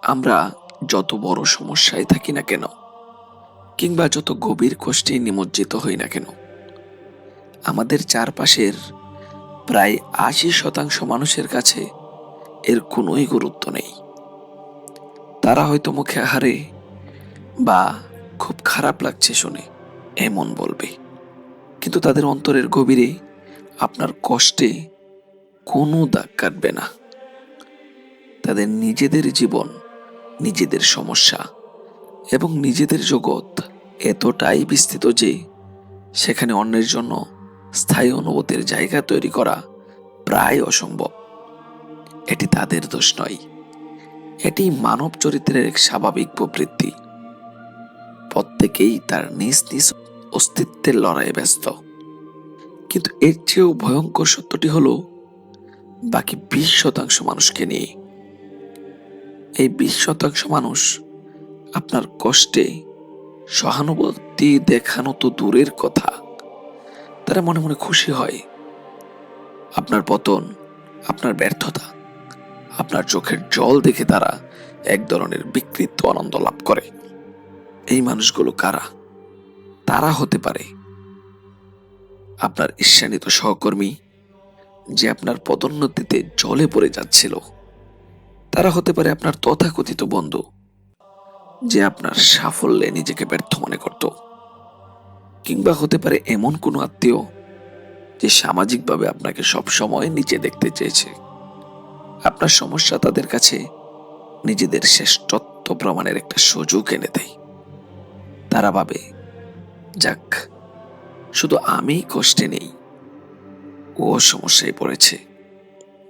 আমরা যত বড় সমস্যায় থাকি না কেন, কিংবা যত গভীর কষ্টে নিমজ্জিত হই না কেন, আমাদের চারপাশের প্রায় ৮০% মানুষের কাছে এর কোনোই গুরুত্ব নেই। তারা হয়তো মুখে আহারে বা খুব খারাপ লাগছে শুনে এমন বলবে, কিন্তু তাদের অন্তরের গভীরে আপনার কষ্টে কোনো দাগ কাটবে না। তাদের নিজেদের জীবন, নিজেদের সমস্যা এবং নিজেদের জগৎ এতটাই বিস্তৃত যে সেখানে অন্যের জন্য স্থায়ী অনুভূতির জায়গা তৈরি করা প্রায় অসম্ভব। এটি তাদের দোষ নয়, এটি মানব চরিত্রের এক স্বাভাবিক প্রবৃত্তি। প্রত্যেকেই তার নিজ নিজ অস্তিত্বের লড়াইয়ে ব্যস্ত। কিন্তু এর চেয়েও ভয়ঙ্কর সত্যটি হলো বাকি ২০% মানুষকে নিয়ে। এই ২০% মানুষ আপনার কষ্টে সহানুভূতি দেখানো তো দূরের কথা, তারা মনে মনে খুশি হয়। আপনার পতন, আপনার ব্যর্থতা, আপনার চোখের জল দেখে তারা এক ধরনের বিকৃত আনন্দ লাভ করে। এই মানুষগুলো কারা? তারা হতে পারে আপনার ঈর্ষান্বিত সহকর্মী যে আপনার পদোন্নতিতে জলে পড়ে যাচ্ছিল। তারা হতে পারে আপনার তথাকথিত বন্ধু যে আপনার সাফল্যে নিজেকে ব্যর্থ মনে করত। কিংবা হতে পারে এমন কোনো আত্মীয় যে সামাজিকভাবে আপনাকে সবসময় নিচে দেখতে চেয়েছে। আপনার সমস্যা তাদের কাছে নিজেদের শ্রেষ্ঠত্ব প্রমাণের একটা সুযোগ এনে দেয়। তারা ভাবে, যাক, শুধু আমি কষ্টে নেই, ও সমস্যায় পড়েছে।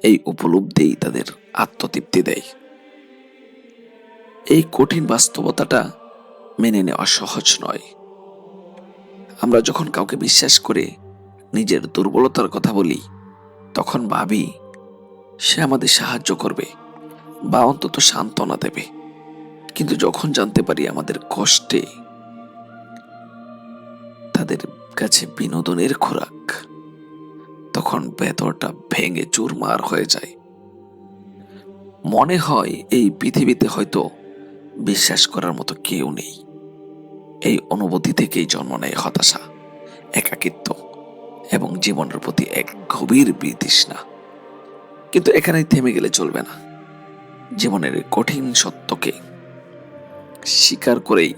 এই উপলব্ধিই তাদের আত্মতৃপ্তি দেয়। এই কঠিন বাস্তবতাটা মেনে নেওয়া সহজ নয়। আমরা যখন কাউকে বিশ্বাস করে নিজের দুর্বলতার কথা বলি, তখন ভাবি সে আমাদের সাহায্য করবে বা অন্তত সান্ত্বনা দেবে। কিন্তু যখন জানতে পারি আমাদের কষ্টে তাদের কাছে বিনোদনের খোরাক, তখন ভেতরটা ভেঙে চুরমার হয়ে যায়। মনে হয় এই পৃথিবীতে হয়তো বিশ্বাস করার মতো কেউ নেই। এই অনুভূতি থেকেই জন্ম নেয় হতাশা, একাকিত্ব এবং জীবনের প্রতি এক গভীর বিতৃষ্ণা। কিন্তু এখানেই থেমে গেলে চলবে না। জীবনের কঠিন সত্যকে স্বীকার করেই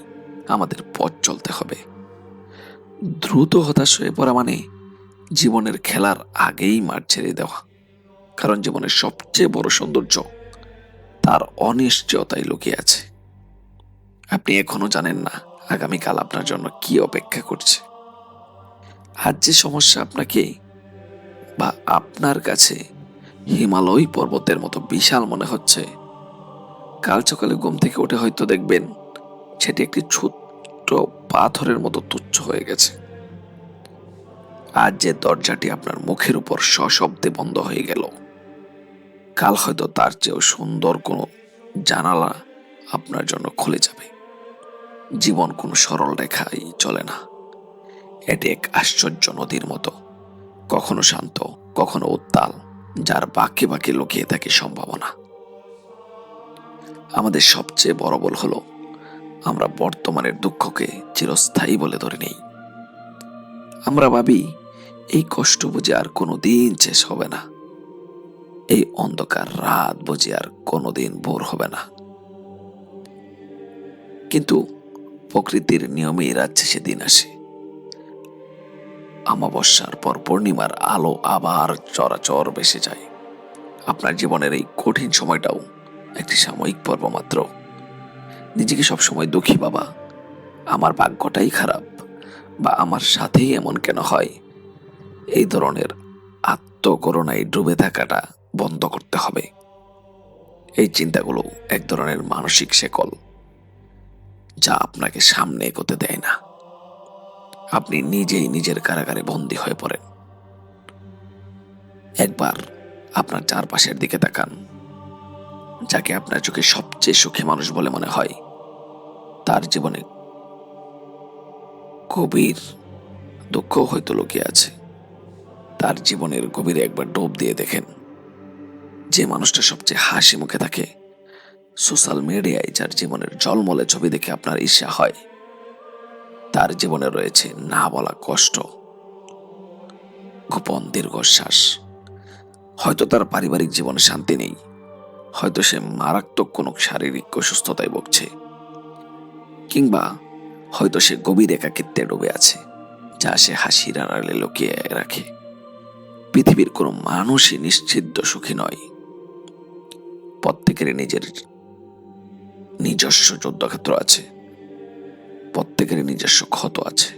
আমাদের পথ চলতে হবে। দ্রুত হতাশ হয়ে পড়া মানে জীবনের খেলার আগেই মাঠ ছেড়ে দেওয়া। কারণ জীবনের সবচেয়ে বড় সৌন্দর্য তার অনিশ্চয়তায় লুকিয়ে আছে। আপনি এখনো জানেন না আগামীকাল আপনার জন্য কি অপেক্ষা করছে। আজ যে সমস্যা আপনাকে বা আপনার কাছে হিমালয় পর্বতের মতো বিশাল মনে হচ্ছে, কাল সকালে ঘুম থেকে উঠে হয়তো দেখবেন সেটি একটি ছোট্ট পাথরের মতো তুচ্ছ হয়ে গেছে। আজ যে দরজাটি আপনার মুখের উপর সশব্দে বন্ধ হয়ে গেল, কাল হয়তো তার চেয়েও সুন্দর কোনো জানালা আপনার জন্য খুলে যাবে। জীবন কোনো সরল রেখায় চলে না, এটি এক আশ্চর্য নদীর মতো, কখনো শান্ত, কখনো উত্তাল, যার বাঁকে বাঁকে লুকিয়ে থাকে সম্ভাবনা। আমাদের সবচেয়ে বড় ভুল হলো আমরা বর্তমানের দুঃখকে চিরস্থায়ী বলে ধরে নেই। আমরা ভাবি এই কষ্ট বুঝে আর কোনোদিন শেষ হবে না, এই অন্ধকার রাত বুঝে আর কোনোদিন ভোর হবে না। কিন্তু প্রকৃতির নিয়মেই রাত শেষে দিন আসে। অমাবস্যার পর পূর্ণিমার আলো আবার চরাচর ভেসে যায়। আপনার জীবনের এই কঠিন সময়টাও একটি সাময়িক পর্ব মাত্র। নিজেকে সবসময় দুঃখী বাবা, আমার ভাগ্যটাই খারাপ, বা আমার সাথেই এমন কেন হয়, এই ধরনের আত্মকরুণায় ডুবে থাকাটা বন্ধ করতে হবে। এই চিন্তাগুলো এক ধরনের মানসিক শেকল, যা আপনাকে সামনে এগোতে দেয় না। আপনি নিজেই নিজের কারাগারে বন্দী হয়ে পড়েন। একবার আপনার চারপাশের দিকে তাকান। যাকে আপনার চোখে সবচেয়ে সুখী মানুষ বলে মনে হয়, তার জীবনে গভীর দুঃখ হয়তো লুকিয়ে আছে। তার জীবনের গভীরে একবার ডুব দিয়ে দেখেন। যে মানুষটা সবচেয়ে হাসি মুখে থাকে, সোশ্যাল মিডিয়ায় যার জীবনের ঝলমলে ছবি দেখে আপনার ঈর্ষা হয়, তার জীবনে রয়েছে না বলা কষ্ট, গোপন দীর্ঘশ্বাস। হয়তো তার পারিবারিক জীবনে শান্তি নেই, হয়তো সে মারাত্মক কোনো শারীরিক অসুস্থতায় ভুগছে, কিংবা হয়তো সে গভীর একাকিত্বে ডুবে আছে, যা সে হাসির আড়ালে লুকিয়ে রাখে। পৃথিবীর কোনো মানুষই নিশ্চিদ্র সুখী নয়। প্রত্যেকের নিজের নিজস্ব যুদ্ধক্ষেত্র আছে, প্রত্যেকের নিজস্ব ক্ষত আছে।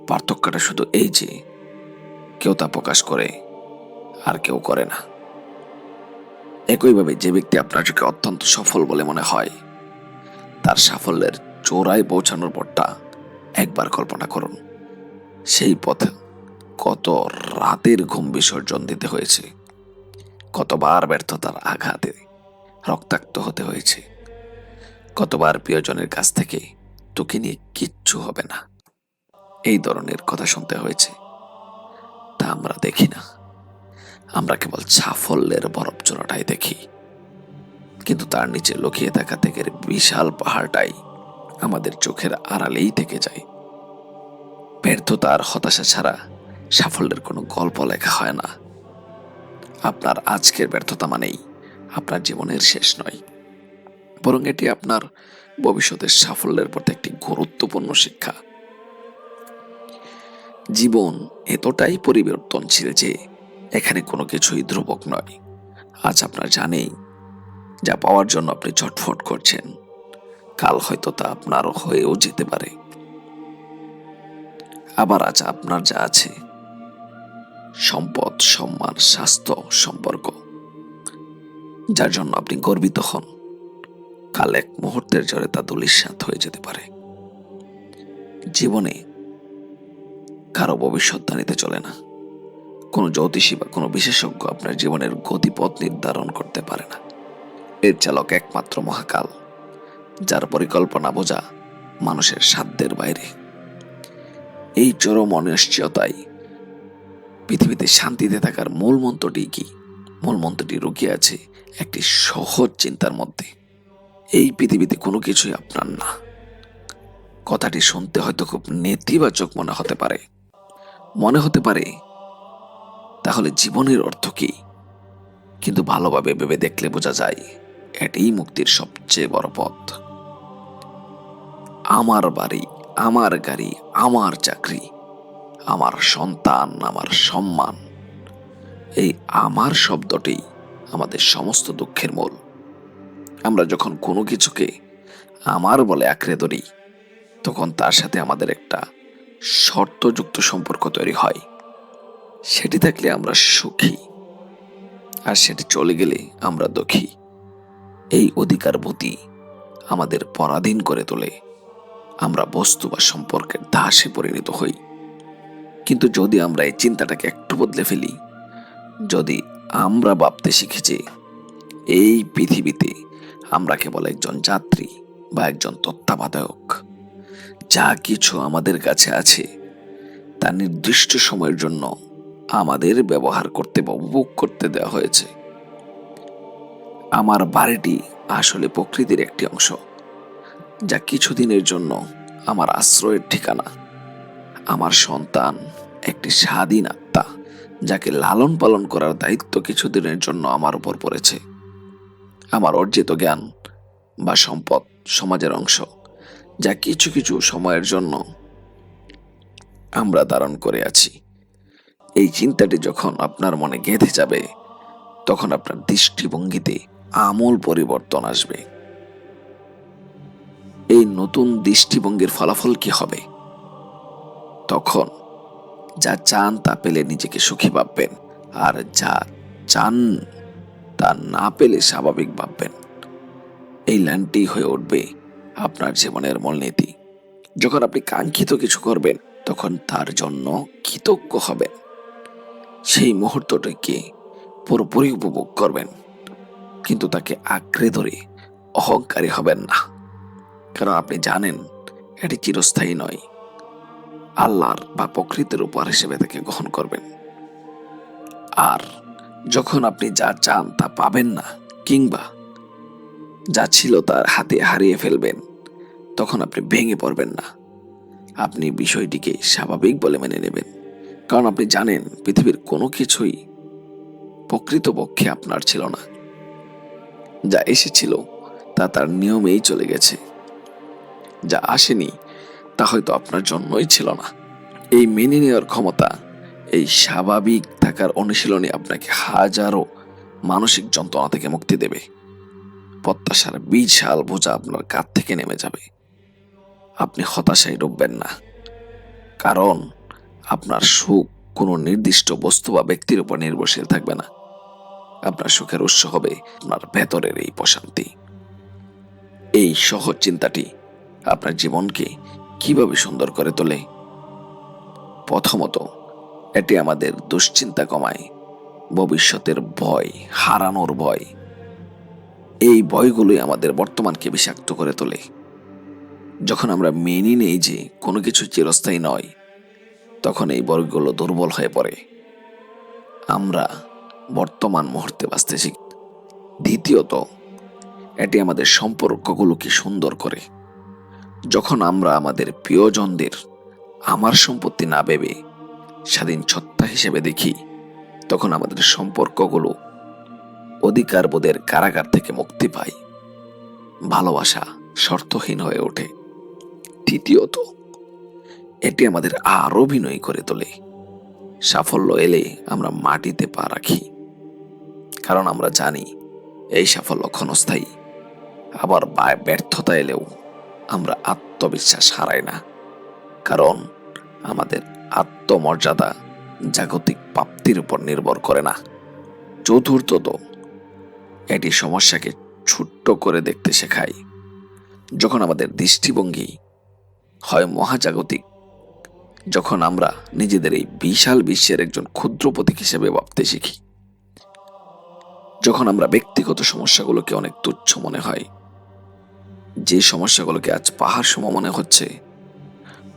পার্থক্যটা শুধু এই যে কেউ তা প্রকাশ করে আর কেউ করে না। একইভাবে যে ব্যক্তি আপনার চোখে অত্যন্ত সফল বলে মনে হয়, তার সাফল্যের চোরায় পৌঁছানোর পরটা একবার কল্পনা করুন। সেই পথে কত রাতের ঘুম বিসর্জন দিতে হয়েছে, কতবার ব্যর্থতার আঘাতে রক্তাক্ত হতে হয়েছে, কতবার প্রিয়জনের কাছ থেকে তোকে নিয়ে কিচ্ছু হবে না এই ধরনের কথা শুনতে হয়েছে। তা আমরা দেখি না, আমরা কেবল সাফল্যের বরফ চূড়াটাই দেখি, কিন্তু তার নিচে লুকিয়ে থাকা থেকে বিশাল পাহাড়টাই আমাদের চোখের আড়ালেই থেকে যায়। ব্যর্থতা আর হতাশা ছাড়া সাফল্যের কোনো গল্প লেখা হয় না। আপনার আজকের ব্যর্থতা মানেই আপনার জীবনের শেষ নয়, বরং এটি আপনার ভবিষ্যতের সাফল্যের পথে একটি গুরুত্বপূর্ণ শিক্ষা। জীবন এতটাই পরিবর্তনশীল যে এখানে কোনো কিছুই ধ্রুবক নয়। আজ আপনার জানেই যা পাওয়ার জন্য আপনি ছটফট করছেন, কাল হয়তো তা আপনার হয়েও যেতে পারে। আবার আজ আপনার যা আছে, সম্পদ, সম্মান, স্বাস্থ্য, সম্পর্ক, যার জন্য আপনি গর্বিত হন, কাল এক মুহূর্তের জোরে তা ধূলিসাৎ হয়ে যেতে পারে। জীবনে কারো ভবিষ্যৎবাণীতে চলে না, কোনো জ্যোতিষী বা কোনো বিশেষজ্ঞ আপনার জীবনের গতিপথ নির্ধারণ করতে পারে না। এর চালক একমাত্র মহাকাল, যার পরিকল্পনা বোঝা মানুষের সাধ্যের বাইরে। এই চরম অনিশ্চয়তায় পৃথিবীতে শান্তিতে থাকার মূল মন্ত্রটি কি? মূল মন্ত্রটি লুকিয়ে আছে একটি সহজ চিন্তার মধ্যে। এই পৃথিবীতে কোনো কিছুই আপনার না। কথাটি শুনতে হয়তো খুব নেতিবাচক মনে হতে পারে তাহলে জীবনের অর্থ কি? কিন্তু ভালোভাবে ভেবে দেখলে বোঝা যায় এটাই মুক্তির সবচেয়ে বড় পথ। আমার বাড়ি, আমার গাড়ি, আমার চাকরি, আমার সন্তান, আমার সম্মান, এই আমার শব্দটি আমাদের সমস্ত দুঃখের মূল। আমরা যখন কোনো কিছুকে আমার বলে আঁকড়ে ধরি, তখন তার সাথে আমাদের একটা শর্তযুক্ত সম্পর্ক তৈরি হয়। সেটি থাকলে আমরা সুখী, আর সেটি চলে গেলে আমরা দুঃখী। এই অধিকারবোধই আমাদের পরাধীন করে তোলে। আমরা বস্তু বা সম্পর্কের দাসে পরিণত হই। কিন্তু যদি আমরা এই চিন্তাটাকে একটু বদলে ফেলি, যদি আমরা ভাবতে শিখেছি এই পৃথিবীতে আমরা কেবল একজন যাত্রী বা একজন তত্ত্বাবধায়ক, যা কিছু আমাদের কাছে আছে তা নির্দিষ্ট সময়ের জন্য আমাদের ব্যবহার করতে বা উপভোগ করতে দেওয়া হয়েছে। আমার বাড়িটি আসলে প্রকৃতির একটি অংশ, যা কিছুদিনের জন্য আমার আশ্রয়ের ঠিকানা। আমার সন্তান একটি স্বাধীন আত্মা, যাকে লালন পালন করার দায়িত্ব কিছুদিনের জন্য আমার উপর পড়েছে। আমার অর্জিত জ্ঞান বা সম্পদ সমাজের অংশ, যা কিছু কিছু সময়ের জন্য আমরা ধারণ করে আছি। এই চিন্তাটি যখন আপনার মনে গেঁথে যাবে, তখন আপনার দৃষ্টিভঙ্গিতে আমূল পরিবর্তন আসবে। এই নতুন দৃষ্টিভঙ্গির ফলাফল কি হবে? তখন যা চান তা পেলে নিজেকে সুখী ভাববেন, আর যা চান তা না পেলে স্বাভাবিক ভাববেন। এই লাইনটি হয়ে উঠবে আপনার জীবনের মূলনীতি। যখন আপনি কাঙ্ক্ষিত কিছু করবেন, তখন তার জন্য কৃতজ্ঞ হবেন। সেই মুহূর্তটাকে পুরোপুরি উপভোগ করবেন, কিন্তু তাকে আঁকড়ে ধরে অহংকারী হবেন না, কারণ আপনি জানেন এটি চিরস্থায়ী নয়। আল্লাহর বা প্রকৃতির উপর হিসেবে তাকে গ্রহণ করবেন। আর যখন আপনি যা চান তা পাবেন না, কিংবা যা ছিল তার হাতে হারিয়ে ফেলবেন, তখন আপনি ভেঙে পড়বেন না। আপনি বিষয়টিকে স্বাভাবিক বলে মেনে নেবেন, কারণ আপনি জানেন পৃথিবীর কোনো কিছুই প্রকৃতপক্ষে আপনার ছিল না। যা এসেছিল তা তার নিয়মেই চলে গেছে, যা আসেনি তা হয়তো আপনার জন্যই ছিল না। এই মেনে নেওয়ার ক্ষমতা, এই স্বাভাবিক থাকার অনুশীলনে আপনাকে হাজারো মানসিক যন্ত্রণা থেকে মুক্তি দেবে। প্রত্যাশার বিশাল বোঝা আপনার কাঁধ থেকে নেমে যাবে। আপনি হতাশায় ডুববেন না, কারণ আপনার সুখ কোনো নির্দিষ্ট বস্তু বা ব্যক্তির উপর নির্ভরশীল থাকবে না। আপনার সুখের উৎস হবে আপনার ভেতরের এই প্রশান্তি। এই সহজ চিন্তাটি আপনার জীবনকে কিভাবে সুন্দর করে তোলে? প্রথমত, এটি আমাদের দুশ্চিন্তা কমায়, ভবিষ্যতের ভয়, হারানোর ভয়। এই ভয়গুলোই আমাদের বর্তমানকে বিষাক্ত করে তোলে। যখন আমরা মেনে নেই যে কোনো কিছু চিরস্থায়ী নয়, তখন এই ভয়গুলো দুর্বল হয়ে পড়ে। আমরা বর্তমান মুহূর্তে বাঁচতে শিখি। দ্বিতীয়ত, এটি আমাদের সম্পর্কগুলোকে সুন্দর করে। যখন আমরা আমাদের প্রিয়জনদের আমার সম্পত্তি না ভেবে স্বাধীন সত্তা হিসেবে দেখি, তখন আমাদের সম্পর্কগুলো অধিকারবোধের কারাগার থেকে মুক্তি পায়। ভালোবাসা শর্তহীন হয়ে ওঠে। তৃতীয়ত, এটি আমাদের আরো বিনয়ী করে তোলে। সাফল্য এলে আমরা মাটিতে পা রাখি, কারণ আমরা জানি এই সাফল্য ক্ষণস্থায়ী। আবার ব্যর্থতা এলেও আমরা আত্মবিশ্বাস হারাই না, কারণ আমাদের আত্মমর্যাদা জাগতিক প্রাপ্তির উপর নির্ভর করে না। চতুর্থত, এটি সমস্যাকে ছোট্ট করে দেখতে শেখায়। যখন আমাদের দৃষ্টিভঙ্গি হয় মহাজাগতিক, যখন আমরা নিজেদের এই বিশাল বিশ্বের একজন ক্ষুদ্র প্রতীক হিসেবে ভাবতে শিখি, যখন আমরা ব্যক্তিগত সমস্যাগুলোকে অনেক তুচ্ছ মনে হয়, যে সমস্যাগুলোকে আজ পাহাড় সম মনে হচ্ছে,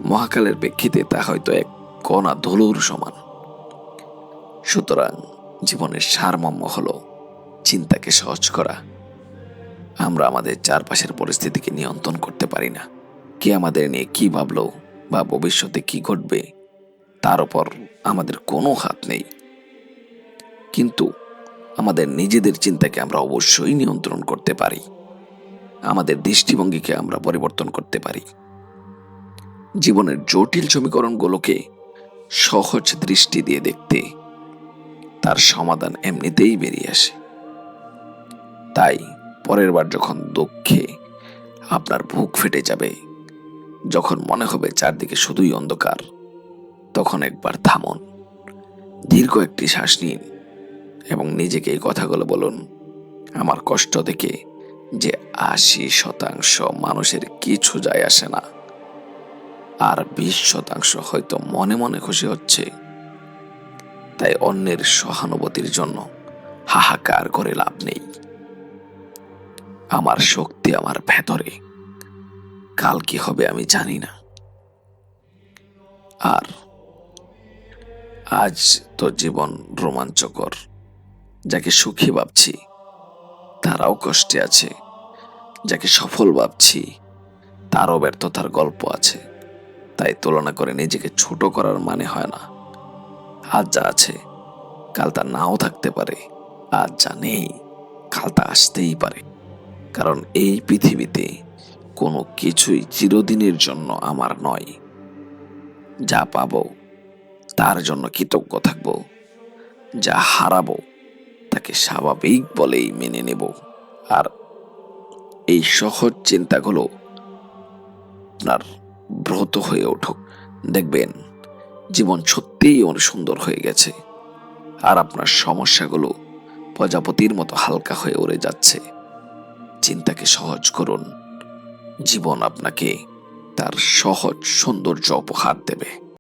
মহাকালের প্রেক্ষিতে তা হয়তো এক কণা ধুলোর সমান। সুতরাং জীবনের সারমর্ম হলো চিন্তাকে সহজ করা। আমরা আমাদের চারপাশের পরিস্থিতিকে নিয়ন্ত্রণ করতে পারি না। কে আমাদের নিয়ে কি ভাবলো বা ভবিষ্যতে কি ঘটবে তার উপর আমাদের কোনো হাত নেই, কিন্তু আমাদের নিজেদের চিন্তাকে আমরা অবশ্যই নিয়ন্ত্রণ করতে পারি। আমাদের দৃষ্টিভঙ্গিকে আমরা পরিবর্তন করতে পারি। জীবনের জটিল সমীকরণগুলোকে সহজ দৃষ্টি দিয়ে দেখতে তার সমাধান এমনিতেই বেরিয়ে আসে। তাই পরের বার যখন দুঃখে আপনার বুক ফেটে যাবে, যখন মনে হবে চারদিকে শুধুই অন্ধকার, তখন একবার থামুন, দীর্ঘ একটি শ্বাস নিন এবং নিজেকে এই কথাগুলো বলুন, আমার কষ্ট দেখে যে 80% মানুষের কিছু যায় আসে না, আর 20% হয়তো মনে মনে খুশি হচ্ছে। তাই অন্যের সহানুভূতির জন্য হাহাকার করে লাভ নেই। আমার শক্তি আমার ভেতরে, কাল কি হবে আমি জানি না। আর আজ তো জীবন রোমাঞ্চকর। যাকে সুখী ভাবছি তারাও কষ্টে আছে, যাকে সফল ভাবছি তারও ব্যর্থতার গল্প আছে। তাই তুলনা করে নিজেকে ছোট করার মানে হয় না। আজ যা আছে কাল তা নাও থাকতে পারে, আজ যা নেই কাল তা আসতেই পারে। কারণ এই পৃথিবীতে কোনো কিছুই চিরদিনের জন্য আমার নয়। যা পাবো তার জন্য কৃতজ্ঞ থাকব, যা হারাবো তাকে স্বাভাবিক বলেই মেনে নেব। আর এই সহজ চিন্তাগুলো আপনার ব্রত হয়ে উঠুক, দেখবেন জীবন সত্যিই অনেক সুন্দর হয়ে গেছে, আর আপনার সমস্যাগুলো প্রজাপতির মতো হালকা হয়ে উড়ে যাচ্ছে। চিন্তাকে সহজ করুন, জীবন আপনাকে তার সহজ সৌন্দর্য উপহার দেবে।